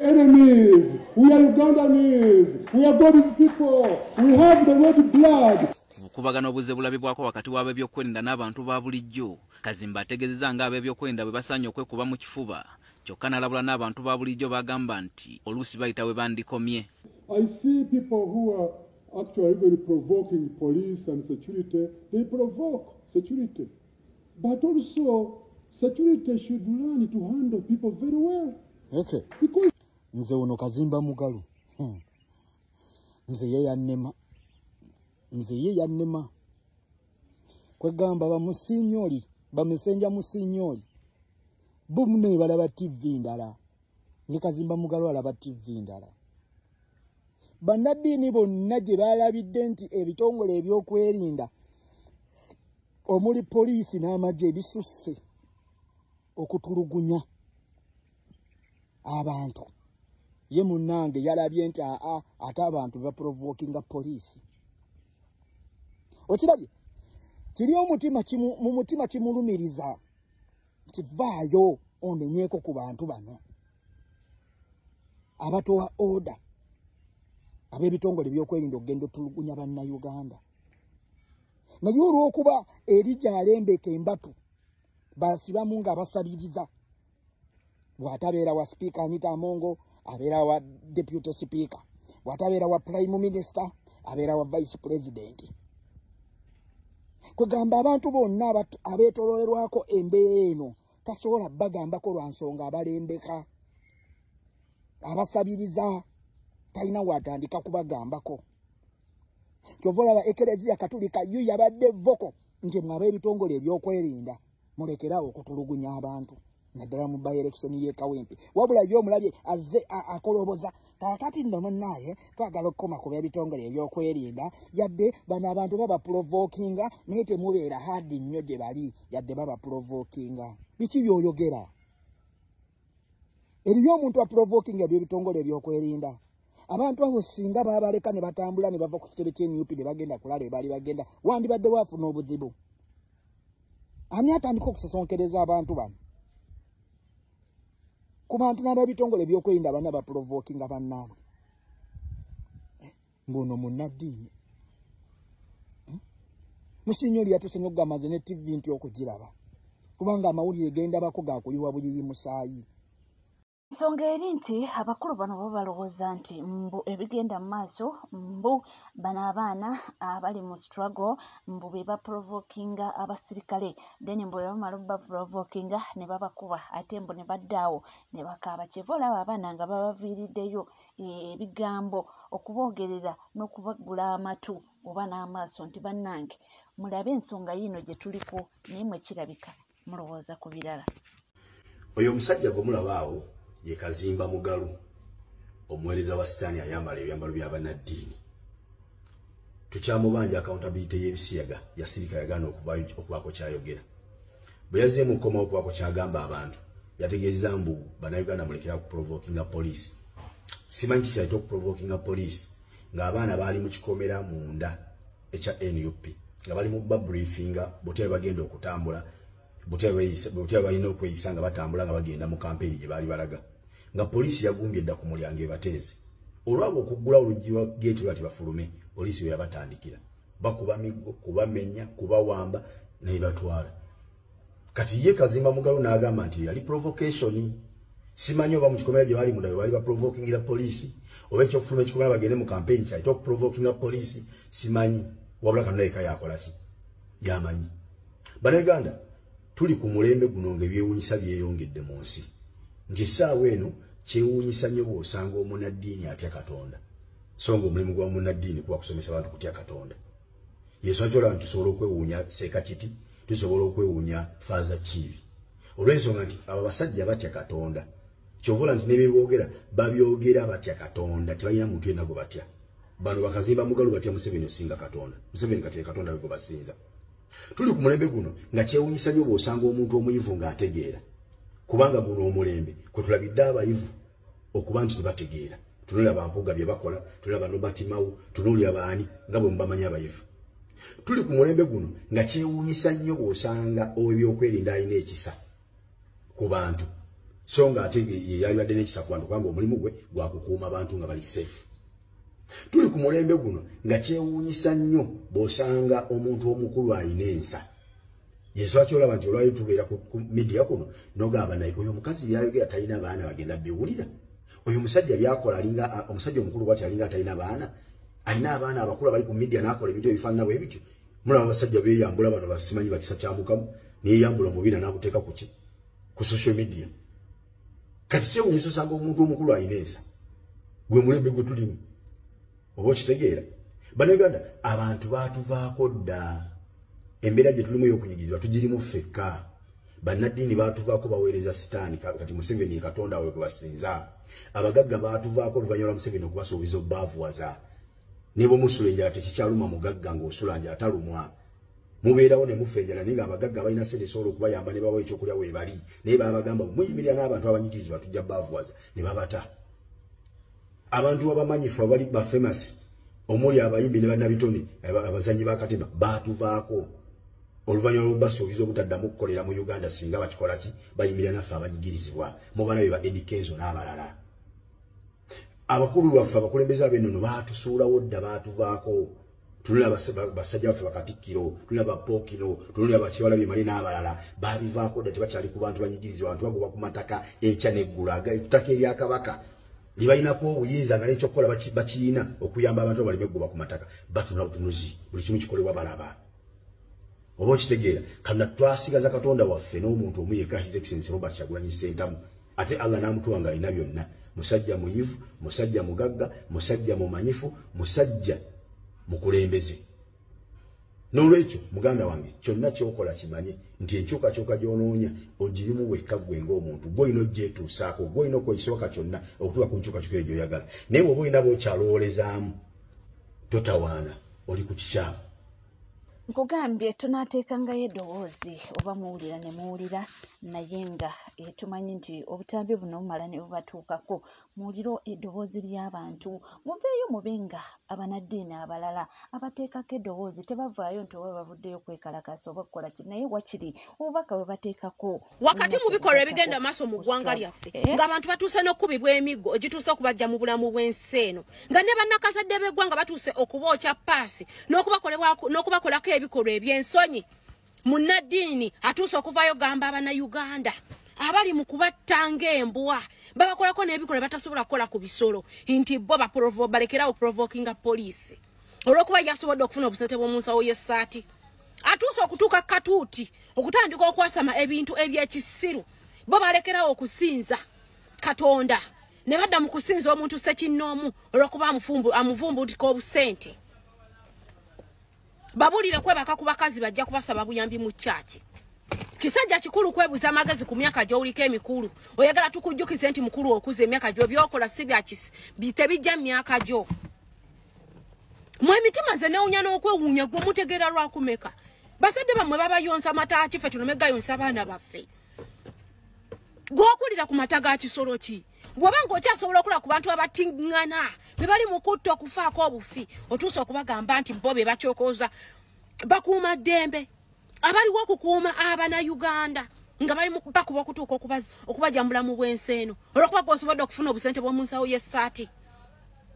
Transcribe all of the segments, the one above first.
Enemies, we are Ugandans, we are God's people, we have the red blood. Kubagana obuze bulabibwako wakati w'ab'ebyokwerinda n'abantu ba bulijjo. Kazimba ategeezezza nga ab'ebyokwerinda bwe basaanye okwekuba mu kifuba. Kyokka n'alabula n'abantu ba bulijjo bagamba nti oluusi bayita we bandikomye. I see people who are actually even provoking police and security. They provoke security. But also, security should learn to handle people very well. Okay. Because nze uno Kazimba Mugalu. Nze ye yannema. Kwegamba bamusinyoli, bamusenja musinyoli. Bumne balaba TV ndala. Ni Kazimba Mugalu alaba TV ndala. Bannaddiini bonna gye balabidde nti ebitongole ebyokwerinda omuli poliisi n'amagye ebisusse okutulugunya abantu. Ye munnange yalabye nti ate abantu baprovokinga poliisi. Okirabye kiri omutima mu mutima kimulumiriza nti vaayo omenyeeko ku bantu bano abatowa order ab'ebitongole by'okwerinda okugenda otulugunya bannayuganda. Naye olw'okuba eri gy'alembeka embatu basibamu nga basabiriza bw'atabeera wa speaker Anita Amongo abeera wa deputy speaker, bw'atabeera wa prime minister abeera wa vice president. Kwegamba abantu bonna abeetololerwako embeera eno tasobola bagambako lwa nsonga abalembeka abasabiriza talina watandika kubagambako. Kyova olaba Ekereziya Katulika yo yabadde voko nti mwabe ebitongole ebyokwerinda mulekerawo okutulugunya abantu naddala mu by-election ye Kawempe. Wabula yo omulabye azze akoloboza kakati nno munnaye twagala okukoma ku by'ebitongole ebyokwerinda yadde bano abantu baba provokinga naye temubeera hadi nnyo gye bali yadde baba provokinga. Biki by'oyogera? Eriyo omuntu aprovokinga eby'ebitongole ebyokwerinda. Abantu abo singa babaleka ne batambula ne bava ku kitebe ky'NUP ne bagenda kulala ebali bagenda wandibadde waafuna obuzibu. Ani atandika okusosonkereza abantu bano? Ku bantu n'ab'ebitongole ebyokwerinda bana baprovokinga bannaabwe. Mbuno munnaddiini. Musinyoli yatusenye okugamba nze ne TV nti okugiraba. Kubanga amawulire genda bako gakuyiwa buyiyi musaayi. Nsonga eri nti abakulu bano bo balowooza nti mbu ebigenda mu maaso mbu bano abaana abali mu struggle mbu be baprovokinga abasirikale then mbu bamala baprovokinga ne babakuba ate mbu ne baddaawo ne bakaaba. Kyeva olaba abaana nga babaviiriddeyo ebigambo okuboogerera n'okubagula amatu oba n'amaaso nti bannange mulabe ensonga yino gye tuliko naye mwe kirabika mulowooza ku birala. Oyo omusajja gwe mulabaawo ye Kazimba Mugalu, omuweereza wa Sitaani ayambala ebyambalo by'abannaddiini. Tukyamubanja accountability y'ebisiyaga yasirika yagaana okubaako kyayogera. Bwe yazzeemu okukoma okubaako kyagamba abantu yategeeza mbu bannayuganda mulekera kuprovokinga poliisi. Simanyi kikyayita okuprovokinga poliisi ng'abaana baali mu kikomera munda ekya NUP nga bali mu babriefinga butya bagenda okutambula butya balina okweyisa nga batambula nga bagenda mu kampeni gye baali balaga. Nga poliisi yagumbye edda ku mulyango ebateeze. Olwabo okuggula oluggi lwa geeti bati bafulume, poliisi we yabatandikira. Bakuba miggo, kubamenya, kubawamba ne batwala. Kati ye Kazimba Mugalu n'agamba nti yali provocation. Simanyi oba mu kikomera gye bali munda bali baprovokingira poliisi oba ekyokufuluma ekikomera bagende mu kampeni kyayita okuprovokinga poliisi simanyi. Wabula Katonda yekka yakola ki? Yamanyi. Bannayuganda tuli ku mulembe guno ng'ebyewuunyisa byeyongedde mu nsi. Nti essaawa eno kyewuunyisa nnyo bw'osanga omunnaddiini atya Katonda. So ng'omulimu gwa munnaddiini kuba kusomesa abantu kutya Katonda. Yesu akyola nti tusobola okwewuunya Seekakiti, tusobola okwewuunya Faaza Kiibi. Olw'ensonga nti abo basajja batya Katonda. Kyovula nti ne beeboogera babyogera batya Katonda, tebalina muntu yenna gwe batya. Bano Bakazimba Mugalu batya Museveni osinga Katonda. Museveni kati Katonda we gwe basinza. Tuli ku mulembe guno nga kyewuunyisa nnyo bw'osanga omuntu omuyivu ng'ategeera. Kubanga guno omulembe kwe tulabidde abayivu okuba nti tebategeera. Tunuulira Bampuuga bye bakola, tunuulira Robert Mao, tunuulira baani nga bwe mubamanyi abayivu. Tuli ku mulembe guno nga kyewuunyisa nnyo bw'osanga ow'ebyokwerinda alina ekisa ku bantu. songa ate yayibadde n'ekisa ku bantu kubanga omulimu gwe gwa kukuuma abantu nga bali safe. Tuli ku mulembe guno nga kyewuunyisa nnyo bw'osanga omuntu omukulu alina ensa. Yesu akyolaba nti olwali tubeera ku media kuno n'ogamba naye oyo omukazi byayogera talina baana bagenda biwulira. Oyo omusajja byakola alinga omusajja omukulu bw'ati alinga talina baana. Alina abaana abakulu abali ku media n'akola ebintu ebifaanana bwe bityo. Mulaba abasajja beeyambula bano basimanyi bakisa kyamukamu neyeyambula omubina n'abuteeka ku ki ku social media. Kati kyewuunyisa osanga omuntu omukulu alina ensa. Gwe mulembe gwe tulimu. Oba okitegeera. Bannayuganda abantu baatuvaako dda. Embeera gye tulimu ey'okunyigizibwa tugirimu ffekka. Bannaddiini baatuvaako baweereza sitaani kati Museveni Katonda we kubasinza. Abagagga baatuvaako oluvannyuma lwa Museveni okubasuubiza obbaavuwaza. Ne bwe musula enjala tekikyaluma mugagga ng'osula njala talumwa. Mubeerawo ne mufa enjala naye ng'abagagga balina sente esobola okubayamba ne babawa ekyokulya weebali. Naye babagamba muyimirira n'abantu abanyigirizibwa tujja bbaavuwaza ne babata. Abantu abamanyifu abali ba famous omuli abayimbi ne bannabitone abazanyi b'akatema baatuvaako oluvannyuma lw'obbasuubiza obutaddamu okukolera mu Uganda singa bakikola ki bayimirira naffe abanyigirizibwa mu balabe ba Eddie Kenzo n'abalala. Abakulu baffe abakulembeze ab'ennono baatusuulawo dda baatuvaako. Tulina basajja baffe bakatikkiro, tulina bapookino, tulina bakiwalabye mali n'abalala baabivaako dda tebakyali ku bantu banyigirizibwa abantu bagoba ku mataka enkya n'eggulu ettaka erya Kabaka libayinako obuyinza nga n'ekyokukola bakiyina okuyamba abantu abaleme eggoba ku mataka batuna butunuzi buli kimu kikolebwa balaba. Oba okitegeera kana twasigaza Katonda waffe n'omuntu omu yekka His Excellency Robert Kyagulanyi Ssentamu ate Allah n'amutuwa nga alina byonna. Musajja muyivu, musajja mugagga, musajja mumanyifu, musajja mukulembeze. N'olwekyo muganda wange kyonna kyokola kimanye nti enkyukakyuka gy'onoonya ogirimu wekka gwe ng'omuntu gw'olina ogyetuusaako gw'olina okwekisoboka kyonna okutuuka ku nkyukakyuka eyo gy'oyagala. Naye bw'oba olina bw'okyalowoolezaamu totawaana oli ku kikyamu. Nkugambye tunaateekangayo eddoboozi oba muwulira ne muwulira naye nga tumanyi nti obutambi buno bumala ne bubatuukako. Muwuliro eddoboozi ly'abantu muveeyo mubenga abanaddiini abalala abateekako eddoboozi tebavaayo nti oba bavuddeyo kwekalakasa oba kukola ki naye wakiri obubaka bwe bateekako wakati mu bikolwa ebigenda maaso mu ggwanga lyaffe ng'abantu batuuse n'okkubibwa emiggo egituuse okubajja mu bulamu bw'ensi eno nga ne bannakazadde b'eggwanga batuuse okubookya paasi n'okubakolako ebikolwa eby'ensonyi. Munnaddiini atuuse okuvaayo gamba Abannayuganda abali mu kubattanga embwa babakolako n'ebikolwa batasobola kukola ku bisolo nti bo balekerawo provokinga poliisi olw'okuba yasobodde okufuna obusente bw'omu nsawo y'essaati. Atuuse okutuuka katuuti okutandika okwasama ebintu eby'ekisiru bo balekerawo okusinza Katonda ne badda mu kusinza omuntu ssekinnoomu olw'okuba amuvumbudika obusente. Babulire kwebaka ku bakazi bajja kubasaba buyambi mu kyaki. Kisajja kikulu kwebuza amagezi ku myaka gy'oliko emikulu. Oyagala tukujjukize nti mukulu okuze emyaka gyo byokola si byakisi bitebijja myaka gyo. Mwe mitima nze newunya n'okwewuunya gwe mutegeera lwakumeka. Bazadde bammwe babayonsa mata kife tunome gayonsa abaana baffe. Gw'okulira ku mata ga kisolo ki? Bw'oba ng'okyasobola okula ku bantu abatingana be bali mu kutta okufaako obufi otuuse okubagamba nti bo be bakyokoza bakuuma ddembe abaliwo okukuuma Abannayuganda nga bali mu bakuba okutuuka okubajambula mu bwensi eno olw'okuba gw'osobodde okufuna obusente bw'omu nsawo y'essaati.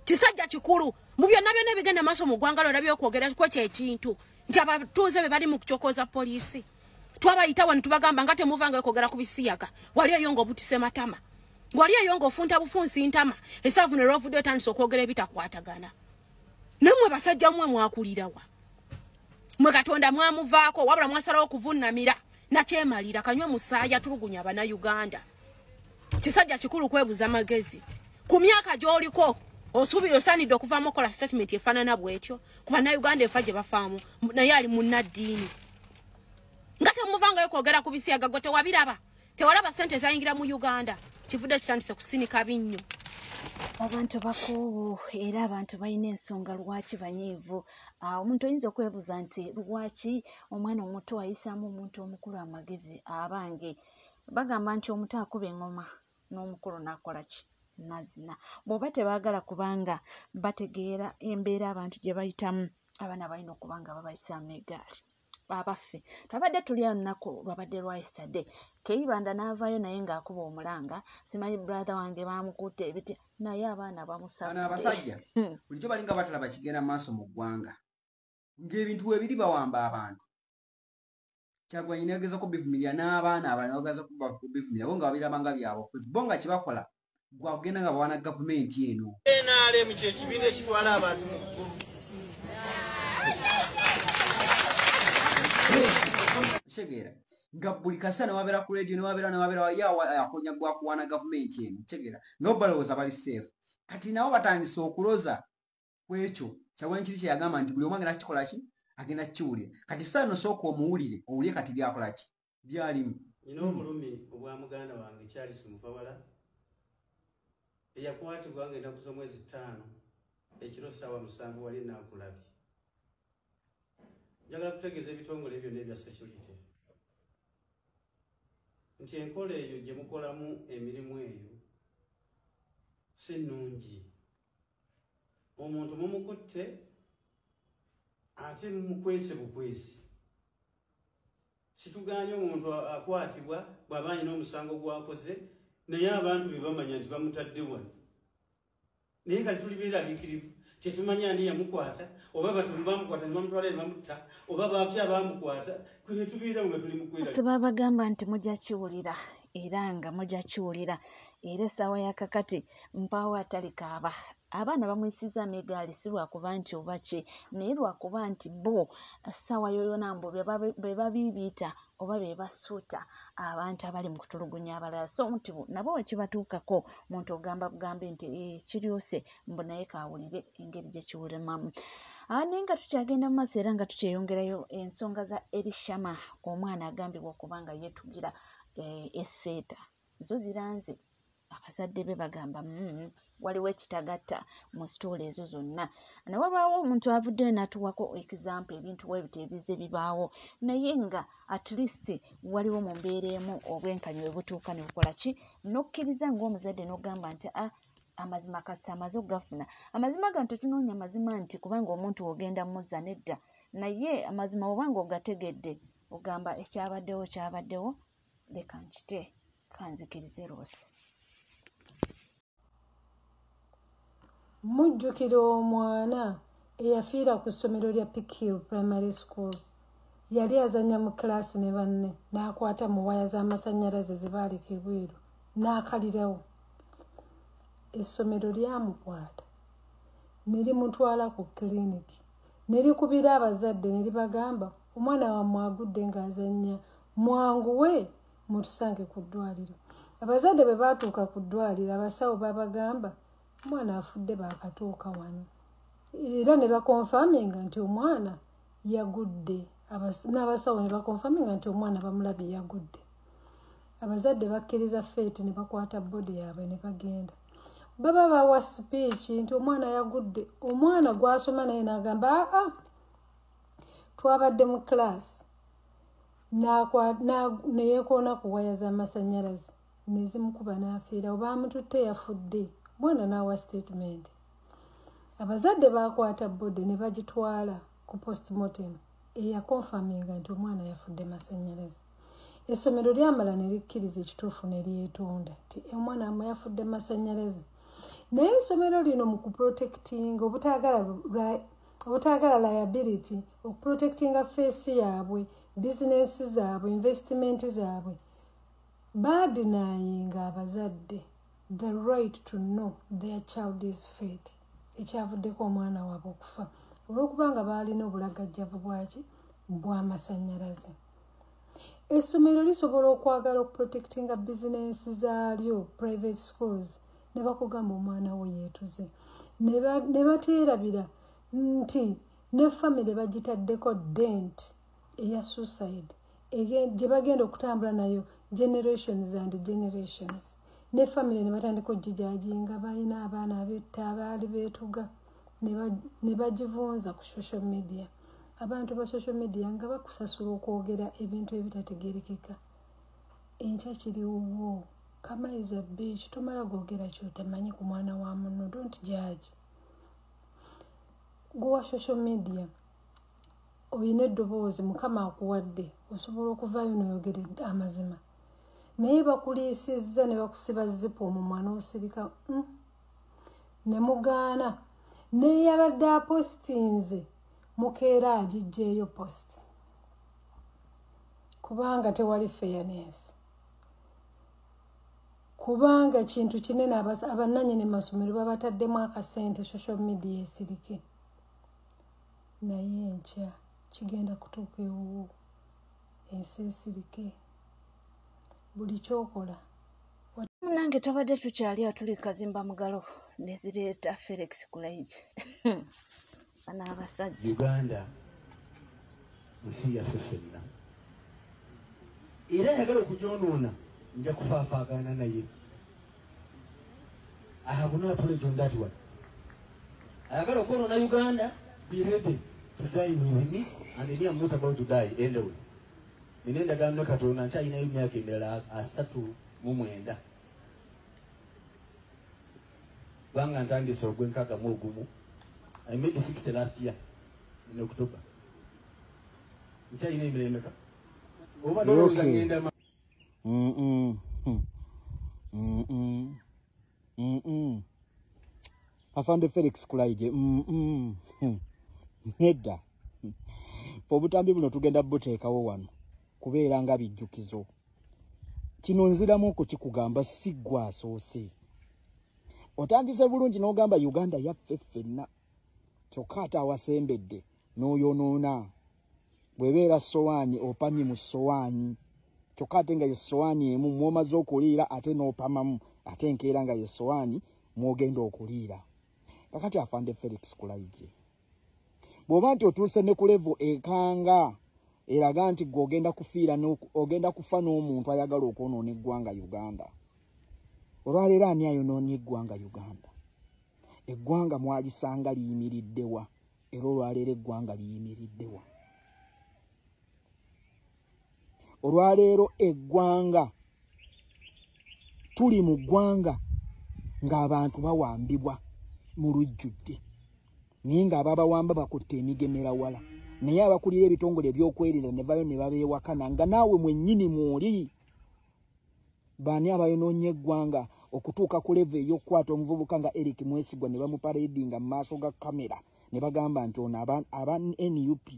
Kisajja kikulu mu byonna byonna ebigenda maaso mu ggwanga lwolabye okwogera kwekyo ekintu nti abatuuze be bali mu kukyokoza poliisi. Twabayita wano tubagamba nga temuvangayo kwogera ku bisiyaga wali eyo ng'obutise matama. Gwali eyo ng'ofunta bufunsi ntama esaavu ne lwavudde otandise okwogera ebitakwatagana. Nammwe basajja mmwe mwakulirawa. Mwe Katonda mwamuvaako wabula mwasalawo okuvunnamira nakyemalira kanywe musaaya tulugunya Abannayuganda. Kisajja kikulu kwebuza amagezi. Ku myaka gy'oliko osuubira osaanidde okuvaamu okola statement efaanana bw'etyo ku Bannayuganda efa gye bafaamu naye ali munnaddiini. Nga temuvangayo kwogera ku bisiyaga gwe tewabiraba tewalaba ssente zayingira mu Uganda. Kivudde kitandise kusinika binnyo. Abantu bakubu era abantu balina ensonga lwaki banyiivu. Omuntu oyinza okwebuuza nti lwaki omwana omuto ayisaamu omuntu omukulu amagezi abange. Bagamba nti omuto akuba engoma n'omukulu n'akola ki? Nazina. Bw'oba tebaagala kubanga bategeera embeera abantu gye bayitamu abaana balina okuba nga babayisaamu egaali. abaffe twabadde tuli olunaku lwabadde lwa yesterday Kayibanda n'avaayo naye ng'akuba omulanga simanyi brother wange baamukutte ebiti naye abaana bamusabudde abasajja bulijjo balinga batalaba kigenda maaso mu ggwanga ng'ebintu bwe biri bawamba abantu Kyagulanyi neegezako bivumirya n'abaana abalala bageza kubivumirya bo nga babirabanga byabufuzi bo nga kibakola gwakugenda nga bawana gavumenti eno NRM kye kibiina ekitwala abantu mu ggulu kitegeera nga buli kasa newabeera ku radio newabeera yakonya gwakuwana gavumenti eno kitegeera nga bo balowooza bali safe kati nabo batandise okuloza ku ekyo Kyagulanyi kiri kye yagamba nti buli omu agenda kukikola ki agenda kukiwulira kati saano sooka omuwulire owulire kati byakola ki byalimu nina omulumi obwa muganda wange Charles Mufawala eyakwatibwa ng'ennaku z'omwezi 5 ekiro ssaawa 7 wali naakulabye njagala kutegeeza ebitongole byonna ebya security nti enkola eyo gye mukolamu emirimu eyo si nnungi omuntu mumukutte ate mumukwese bukwesi situganye omuntu akwatibwa bw'aba alina omusango gwakoze naye abantu bebamanya nti bamutadde wano naye kati tuli beeraliikirivu tetumanya ani yamukwata oba batono bamukwata ne bamutwala ne bamutta oba baapya bamukwata kwe tubiira nga tuli mukwera babagamba nti mujja kiwulira era nga mujja kiwulira era essaawa ya kakati mpaawo atali kaaba abaana bamwisiza egaali si lwakuba nti oba ki naye lwakuba nti bo essaawa yoyona mbu be babiibiita oba be basuuta abantu abali mu kutulugunya abalala so nti nabo wekibatuukako muntu ogamba bugambe nti kiryose mbu naye kaawulire engeri gye kiwulemamu naye nga tukyagenda mu maaso era nga tukyeyongerayo ensonga za Elishama omwana agambibwa okuba nga yeetugira esseeta zo ziranze abazadde be bagamba waliwo ekitagatta mu sitoola ezo zonna naye wabaawo omuntu avuddeyo n'atuwako example ebintu bwebito ebize bibaawo naye nga at least waliwo mu mbeera emu obwenkanya bwe butuuka ne bukola ki n'okkiriza ng'omuzadde n'ogamba nti amazima kasita amaze okugafuna amazima gano tetunoonya mazima nti kubanga omuntu ogenda muzza nedda naye amazima obanga ogategedde ogamba ekyabaddewo leka nkite kanzikirize Rosi. Mujjukira omwana eyafiira ku ssomero lya Pick Hill Primary School yali azannya mu kilaasi ne banne n'akwata mu waya z'amasannyalaze ze baaleka ebweru n'akalirawo essomero lyamukwata ne limutwala ku kiliniki ne likubira abazadde ne libagamba omwana wammwe agudde ng'azannya mwanguwe mutusange ku ddwaliro abazadde bwe baatuuka ku ddwaliro abasawo babagamba omwana afudde baakatuuka wano era ne bakonfaminga nti omwana yagudde n'abasawo ne bakonfaminga nti omwana bamulabye yagudde abazadde bakkiriza feeti ne bakwata bodi yaabwe ne bagenda baba bawa sipiiki nti omwana yagudde omwana gwasoma naye n'agamba twabadde mu kilaasi neyekoona ku waya z'amasannyalaze nezimukuba n'afiirawo baamututte yafudde mwana n'awa statement abazadde baakwata bodi ne bagitwala ku postmortem eyakonfaminga nti omwana yafudde masannyalaze essomero lyamala ne likkiriza ekituufu ne lyetonda nti omwana amwe yafudde masannyalaze naye essomero lino mu kuprotectinga obutaagala liability okuprotectinga feesi yaabwe bizinesi zaabwe investimenti zaabwe baadinayinga abazadde the right to know their child is fate ekyavuddeko omwana waabwe okufa olw'okubanga baalina obulagajjavu bwaki bw'amasannyalaze essomero lisobola okwagala okuprotectinga bizinesi zaalyo private schools ne bakugamba omwana we yeetuze ne bateerabira nti ne family bagitaddeko dent eya suicide gye bagenda okutambula nayo generations and generations ne family ne batandika okujijajinga balina abaana abetta abaali beetuga ne bagivunza ku social media abantu ba social media nga bakusasula okwogera ebintu ebitategerekeka enkya kiriwo kama is a bitch tomala gwogera kyotamanyi ku mwana wa munno don't judge gwa social media oyina eddoboozi mukama akuwadde osobola okuvaayo noyogera amazima naye bakuliisizza ne bakusiba zipu omumwa n'osirika ne mugaana neyabadde apostinze mukeera agijjeeyo post kubanga tewali fairness kubanga kintu kinene abannannyini masomero babataddemu akasente social media esirike naye enkya kigenda kutuuka ewuwo ensi esirike buli kyokola munange tubadde tukyali atuli kazimba mugalo nezireeta Felix Kulaije bana abasajja Uganda nsi yaffe ffenna era ayagala okugyonoona nja kufaafaagana naye I have no apology on that one. Ayagala okwonoona Uganda, be ready to die with me, and I am not about to die anyway. Ninenda gamno Katonda nkyalinayo emyaka emirala 39 kubanga ntandise ogw'enkaaga mu ogumu. I made 60 last year in October. Nkyalina emirembe ka oba dolooza ngenda Afande Felix Kulaije nedda obutambi buno tugenda buteekawo wano kubeera nga bijjukizo kino nziramu kukikugamba si gwe asoose otandise bulungi n'ogamba Uganda yaffe ffenna kyokka ate awasembedde n'oyonoona bwebeera sowaani opamye mu sowaani kyokka ate nga ye sowaani emu mwomaze okuliira ate n'opamamu ate enkeera nga ye sowaani mwogenda okuliira kakati Afande Felix Kulaije bw'oba nti otuuse ne ku level ekanga eraga nti gwe ogenda kufa n'omuntu ayagala okwonoona eggwanga Uganda olwaleero ani ayonoonye eggwanga Uganda eggwanga mwalisanga liyimiriddewa era olwaleero eggwanga liyimiriddewa olwaleero eggwanga tuli mu ggwanga ng'abantu bawambibwa mu lujjudde naye ng'ababawamba bakutte emigemera wala naye abakulira ebitongole ebyokwerinda ne bayo ne babeewakana nga naawe mwennyini mwoli baani abayonoonye eggwanga okutuuka ku leve ey'okukwata omuvubuka nga Eric Mwesigwa ne bamupareedinga mu maaso ga kamera ne bagamba nti ono aba NUP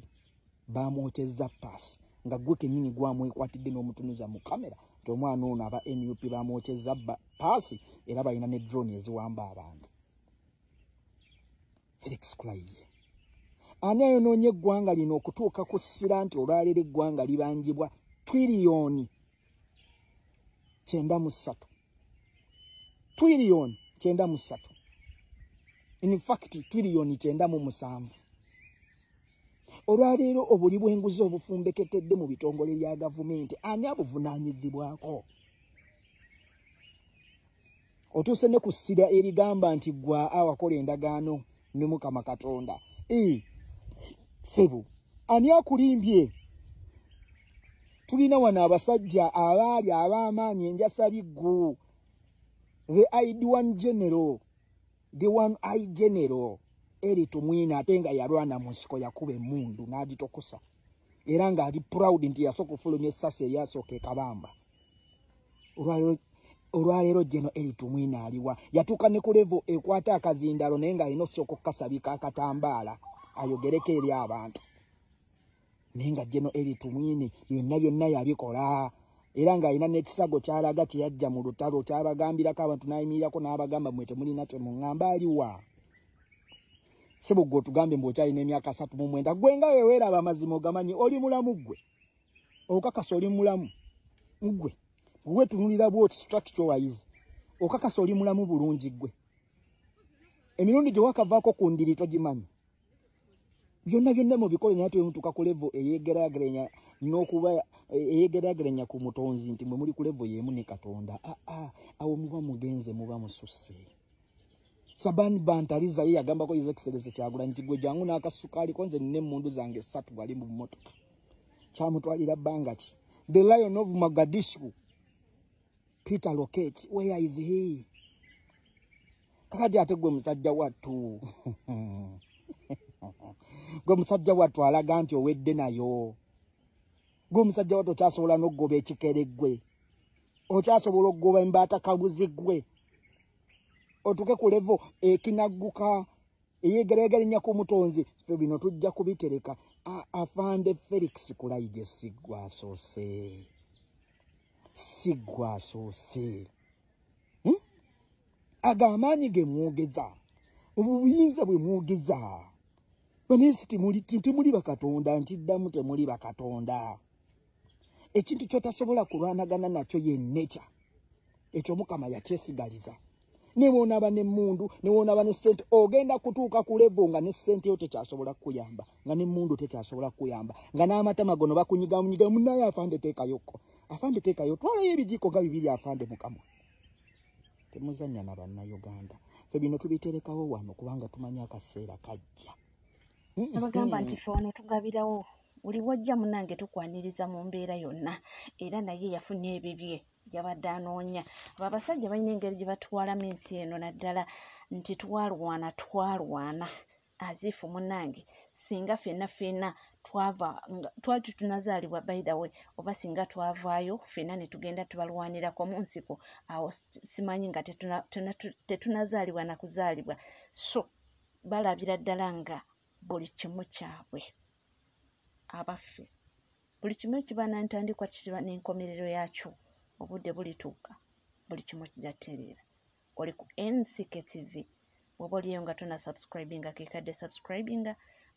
bamwokyezza paasi nga gwe kennyini gwamwekwatidde n'omutunuza mu kamera nti omwana ono aba NUP bamwokyezza paasi era balina ne drone eziwamba abantu. Felix Kulaije ani ayonoonye eggwanga lino okutuuka ku ssira nti olwaleero eggwanga libanjibwa $93 $93 in fact $97 olwaleero obuli bw'enguzi obufumbeketedde mu bitongole bya gavumenti ani abuvunaanyizibwako otuuse ne ku ssira erigamba nti gwa awakola endagaano ne Mukama Katonda sebu ani akulimbye tulina wano abasajja abaali ab'amaanyi enjasa biggu the ID1 general the one eye general eri tumwina ate nga yalwana mu nsiko yakuba emmundu n'agitokusa era nga ali proud nti yasooka okufulumya essasi eryasooka ekabamba olwaleero jeno eri tumwina aliwa yatuuka ne ku level ekwata akazindalo naye nga alina osooka okukasabika akatambaala ayogereko eri abantu naye nga jeno eri tumwine byonna yabikola era ng'alina n'ekisago ky'alaga kyeyajja mu lutalo kyabagambirako abantu n'ayimirirako n'abagamba mmwe temulina kyemuŋŋamba aliwa sebo gwe otugambye mbw'okyalina emyaka 39 gwe nga weweeraba amazima ogamanyi oli mulamu gwe okakasa oli mulamu gwe wetunulira bwoti structure wise okakasa oli mulamu bulungi gwe emirundi gye wakavaako ku ndiri togimanyi byonna mu bikole naye temutuuka ku level eyegeraageranya n'okuba eyegeraageranya ku mutonzi nti mwe muli ku level y'emu ne Katonda awo muba mugenze muba mususse Sabani Bantariza ye yagambako His Excellency Kyagulanyi nti gwe jangu n'akasukaali ko nze nina emmundu zange 3 bali mu mmotoka kyamutwalira bbanga ki the Lion of Mogadishu Peter Lokech where is he kakati ate gwe musajja wattu gwe musajja wattu alaga nti owedde nayo. Gwe musajja wattu okyasobola n'oggoba ekikere ggwe. Okyasobola okugoba embaata kabuzi ggwe. Otuke ku levo ekinagguka eyegeregerenya ku mutonzi. Ffe bino tujja kubitereka. Afande Felix Kulayigye siggwasoose. Siggwasoose. Agamaanyi ge mwogeza. Obuyinza bwe mwogeza. Banesi temuli bakatonda, ntiddamu temuli bakatonda. Ekintu kyotasobola kulwanagana nakyo ye nature. Ekyo Mukama yakyesigaliza. Newoonaba n'emmundu, newoonaba ne ssente, ogenda kutuuka ku level nga ne ssente yo tekyasobola kuyamba, nga n'emmundu tekyasobola kuyamba, nga n'amatama gono bakunyigamunyiga munnaye afande teekayokko. Afande teekayo, twalayo ebijiiko nga 2 afande Mukama. Temuzannya na bannayuganda. Ffe bino tubiterekawo wano kubanga tumanyi akaseera kajja. Abagamba nti ffe wano tugabirawo. Buli wajja munnange tukwaniriza mu mbeera yonna. Era naye yafunye ebibye. Yabadde anoonya. Abasajja balina engeri gye batwalamu ensi eno naddala nti twalwana. Azifu munnange singa ffenna twali tunazaalibwa by the way oba singa twavaayo ffenna ne tugenda tubalwanirako mu nsiko awo simanyi nga tetunazaalibwa na kuzaalibwa. So balabira ddala nga buli kimu kyabwe abaffe. Buli kimu ekiba nantandikwa kiba n'enkomerero yakyo. Obudde bulituuka buli kimu kijja kutereera. Oli ku NCK TV. Bw'oba oliyo nga tona subscribinga kekadde subscribinga,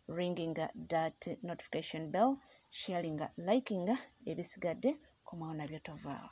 ringinga that notification bell, sharinga, likinga ebisigadde komawo nabyo tovaawo.